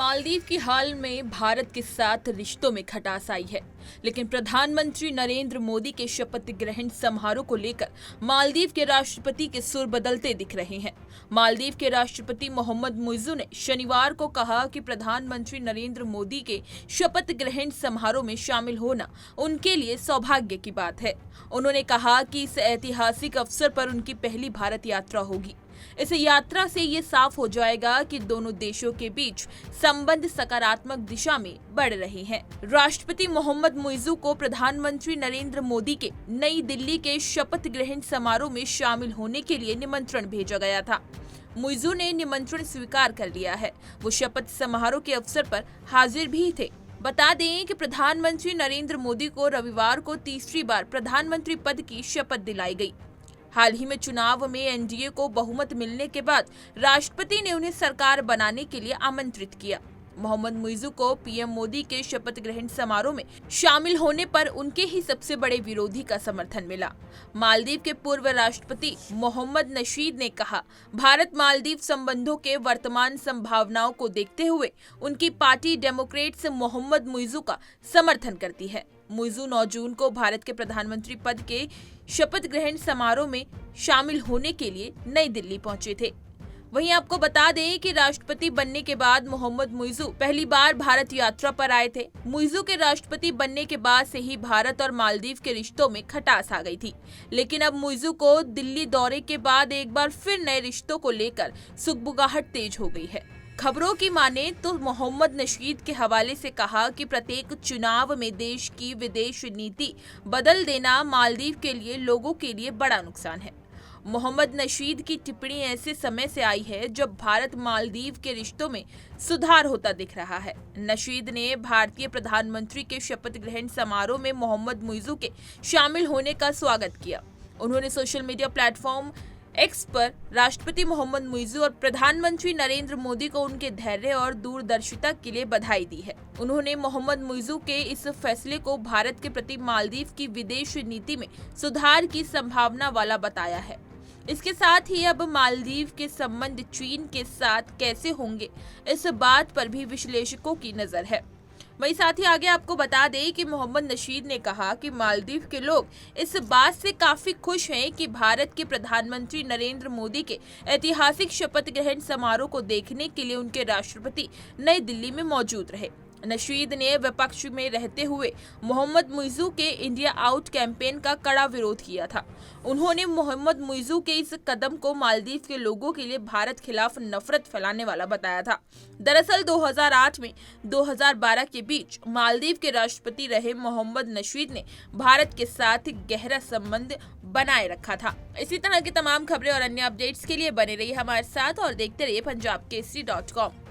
मालदीव की हाल में भारत के साथ रिश्तों में खटास आई है, लेकिन प्रधानमंत्री नरेंद्र मोदी के शपथ ग्रहण समारोह को लेकर मालदीव के राष्ट्रपति के सुर बदलते दिख रहे हैं। मालदीव के राष्ट्रपति मोहम्मद मुइज़्ज़ू ने शनिवार को कहा कि प्रधानमंत्री नरेंद्र मोदी के शपथ ग्रहण समारोह में शामिल होना उनके लिए सौभाग्य की बात है। उन्होंने कहा कि इस ऐतिहासिक अवसर पर उनकी पहली भारत यात्रा होगी। इस यात्रा से ये साफ हो जाएगा कि दोनों देशों के बीच संबंध सकारात्मक दिशा में बढ़ रहे हैं। राष्ट्रपति मोहम्मद मुइज़्ज़ू को प्रधानमंत्री नरेंद्र मोदी के नई दिल्ली के शपथ ग्रहण समारोह में शामिल होने के लिए निमंत्रण भेजा गया था। मुइज़्ज़ू ने निमंत्रण स्वीकार कर लिया है। वो शपथ समारोह के अवसर पर हाजिर भी थे। बता दें कि प्रधानमंत्री नरेंद्र मोदी को रविवार को तीसरी बार प्रधानमंत्री पद की शपथ दिलाई गई। हाल ही में चुनाव में एनडीए को बहुमत मिलने के बाद राष्ट्रपति ने उन्हें सरकार बनाने के लिए आमंत्रित किया। मोहम्मद मुइज़्ज़ू को पीएम मोदी के शपथ ग्रहण समारोह में शामिल होने पर उनके ही सबसे बड़े विरोधी का समर्थन मिला। मालदीव के पूर्व राष्ट्रपति मोहम्मद नशीद ने कहा, भारत मालदीव संबंधों के वर्तमान संभावनाओं को देखते हुए उनकी पार्टी डेमोक्रेट्स मोहम्मद मुइज़्ज़ू का समर्थन करती है। मुइज़्ज़ू 9 जून को भारत के प्रधानमंत्री पद के शपथ ग्रहण समारोह में शामिल होने के लिए नई दिल्ली पहुंचे थे। वहीं आपको बता दें कि राष्ट्रपति बनने के बाद मोहम्मद मुइज़्ज़ू पहली बार भारत यात्रा पर आए थे। मुइज़्ज़ू के राष्ट्रपति बनने के बाद से ही भारत और मालदीव के रिश्तों में खटास आ गई थी, लेकिन अब मुइज़्ज़ू को दिल्ली दौरे के बाद एक बार फिर नए रिश्तों को लेकर सुगबुगाहट तेज हो गई है। खबरों की माने तो मोहम्मद नशीद के हवाले से कहा कि प्रत्येक चुनाव में देश की विदेश नीति बदल देना मालदीव के लिए लोगों के लिए बड़ा नुकसान है। मोहम्मद नशीद की टिप्पणी ऐसे समय से आई है जब भारत मालदीव के रिश्तों में सुधार होता दिख रहा है। नशीद ने भारतीय प्रधानमंत्री के शपथ ग्रहण समारोह में मोहम्मद मुइज़्ज़ू के शामिल होने का स्वागत किया। उन्होंने सोशल मीडिया प्लेटफॉर्म एक्स पर राष्ट्रपति मोहम्मद मुइज़्ज़ू और प्रधानमंत्री नरेंद्र मोदी को उनके धैर्य और दूरदर्शिता के लिए बधाई दी है। उन्होंने मोहम्मद मुइज़्ज़ू के इस फैसले को भारत के प्रति मालदीव की विदेश नीति में सुधार की संभावना वाला बताया है। इसके साथ ही अब मालदीव के संबंध चीन के साथ कैसे होंगे, इस बात पर भी विश्लेषकों की नजर है। वहीं साथ ही आगे आपको बता दें कि मोहम्मद नशीद ने कहा कि मालदीव के लोग इस बात से काफी खुश हैं कि भारत के प्रधानमंत्री नरेंद्र मोदी के ऐतिहासिक शपथ ग्रहण समारोह को देखने के लिए उनके राष्ट्रपति नई दिल्ली में मौजूद रहे। नशीद ने विपक्ष में रहते हुए मोहम्मद मुइज़्ज़ू के इंडिया आउट कैंपेन का कड़ा विरोध किया था। उन्होंने मोहम्मद मुइज़्ज़ू के इस कदम को मालदीव के लोगों के लिए भारत खिलाफ नफरत फैलाने वाला बताया था। दरअसल 2008 में 2012 के बीच मालदीव के राष्ट्रपति रहे मोहम्मद नशीद ने भारत के साथ गहरा संबंध बनाए रखा था। इसी तरह की तमाम खबरें और अन्य अपडेट्स के लिए बने रहिए हमारे साथ और देखते रहिए punjabkesari.com।